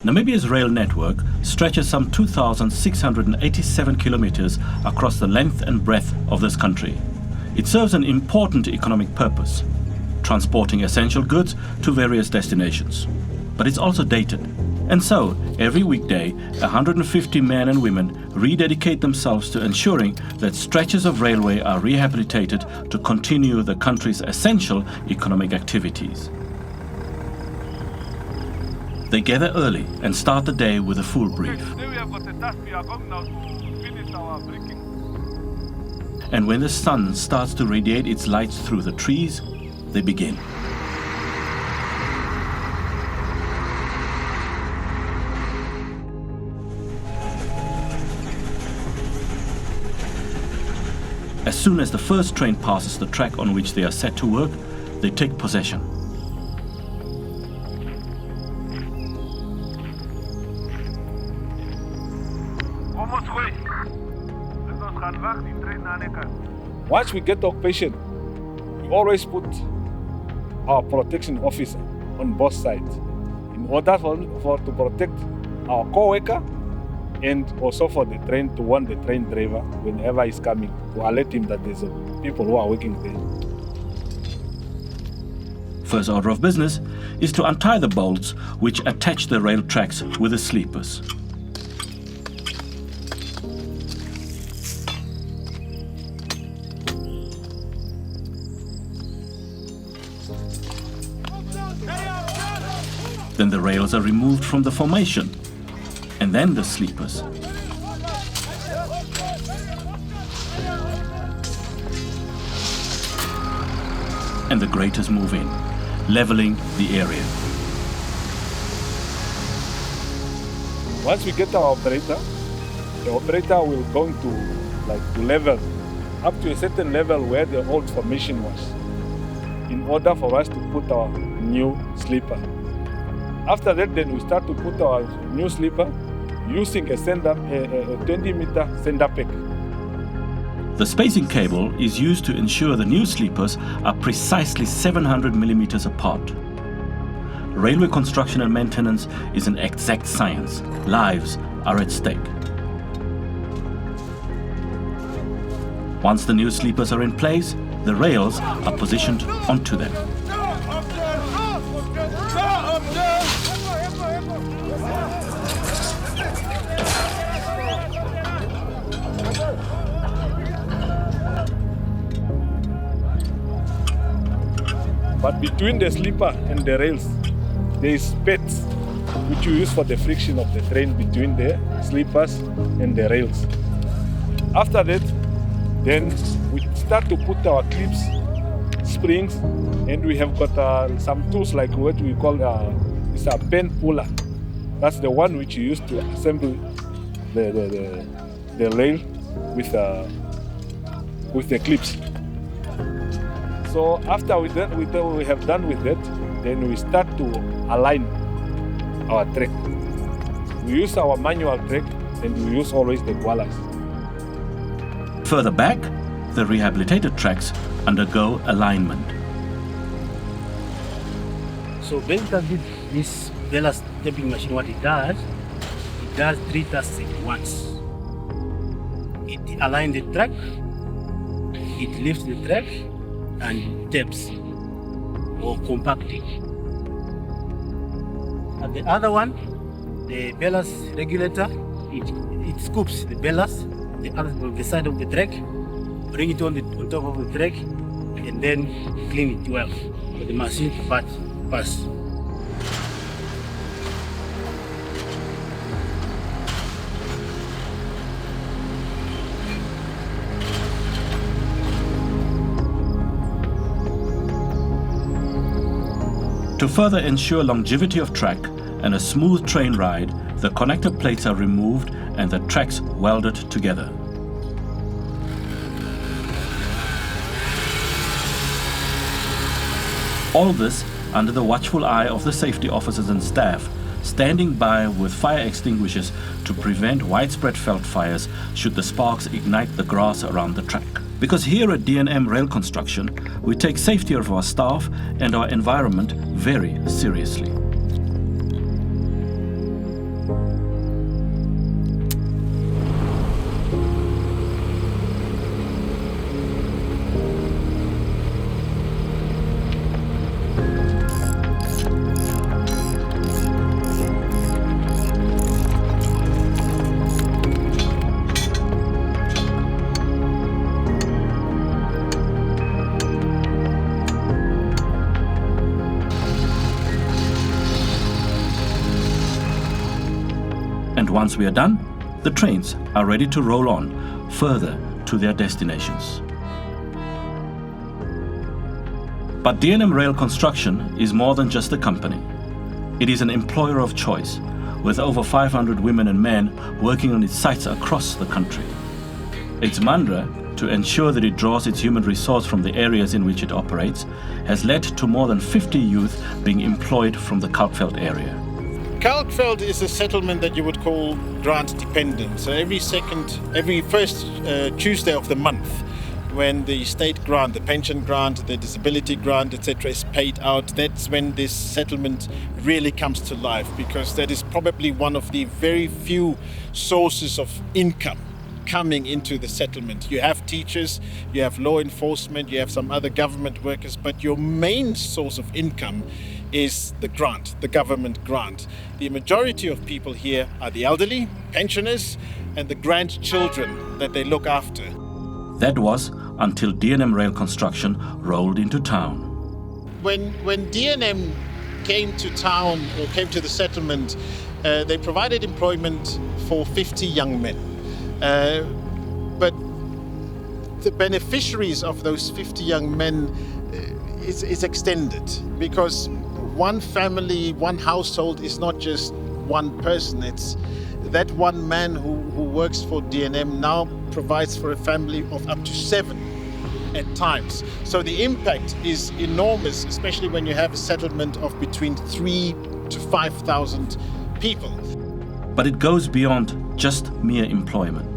Namibia's rail network stretches some 2,687 kilometers across the length and breadth of this country. It serves an important economic purpose, transporting essential goods to various destinations. But it's also dated. And so, every weekday, 150 men and women rededicate themselves to ensuring that stretches of railway are rehabilitated to continue the country's essential economic activities. They gather early and start the day with a full brief. And when the sun starts to radiate its lights through the trees, they begin. As soon as the first train passes the track on which they are set to work, they take possession. Once we get the occupation, we always put our protection officer on both sides in order to protect our co-worker and also for the train to warn the train driver whenever he's coming to alert him that there's people who are working there. First order of business is to untie the bolts which attach the rail tracks with the sleepers. Then the rails are removed from the formation, and then the sleepers. And the graters move in, leveling the area. Once we get our operator, the operator will go into to level up to a certain level where the old formation was, in order for us to put our new sleeper. After that, then we start to put our new sleeper using a 20-meter sender pack. The spacing cable is used to ensure the new sleepers are precisely 700 millimeters apart. Railway construction and maintenance is an exact science. Lives are at stake. Once the new sleepers are in place, the rails are positioned onto them. But between the sleeper and the rails, there is pads which you use for the friction of the train between the sleepers and the rails. After that, then we start to put our clips, springs, and we have got some tools like what we call it's a pen puller. That's the one which you use to assemble the rail with the clips. So after we have done with that, then we start to align our track. We use our manual track and we use always the koalas. Further back, the rehabilitated tracks undergo alignment. So basically this Bella stamping machine, what it does 3 tasks at once. It aligns the track, it lifts the track, and tapes or compacting. And the other one, the ballast regulator, it scoops the ballast on the side of the track, bring it on top of the track, and then clean it well for the machine to pass. To further ensure longevity of track and a smooth train ride, the connector plates are removed and the tracks welded together. All this under the watchful eye of the safety officers and staff, standing by with fire extinguishers to prevent widespread veld fires should the sparks ignite the grass around the track. Because here at D&M Rail Construction, we take safety of our staff and our environment very seriously. And once we are done, the trains are ready to roll on further to their destinations. But D&M Rail Construction is more than just a company. It is an employer of choice, with over 500 women and men working on its sites across the country. Its mantra, to ensure that it draws its human resource from the areas in which it operates, has led to more than 50 youth being employed from the Kalkveld area. Kalkveld is a settlement that you would call grant dependent. So every first Tuesday of the month, when the state grant, the pension grant, the disability grant, etc. is paid out, that's when this settlement really comes to life, because that is probably one of the very few sources of income coming into the settlement. You have teachers, you have law enforcement, you have some other government workers, but your main source of income is the grant, the government grant. The majority of people here are the elderly, pensioners, and the grandchildren that they look after. That was until D&M Rail Construction rolled into town. When D&M came to town, or came to the settlement, they provided employment for 50 young men. But the beneficiaries of those 50 young men is extended, because one family, one household is not just one person. It's that one man who works for D&M now provides for a family of up to 7 at times. So the impact is enormous, especially when you have a settlement of between 3,000 to 5,000 people. But it goes beyond just mere employment.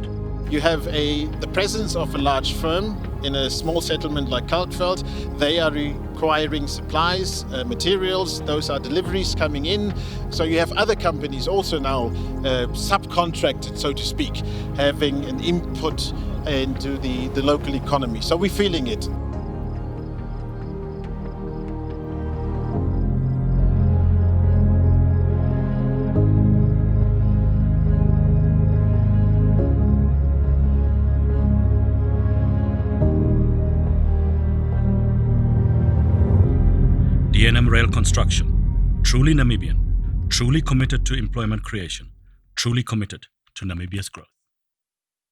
You have the presence of a large firm in a small settlement like Kalkveld. They are requiring supplies, materials. Those are deliveries coming in. So you have other companies also now subcontracted, so to speak, having an input into the local economy. So we're feeling it. D&M Rail Construction, truly Namibian, truly committed to employment creation, truly committed to Namibia's growth.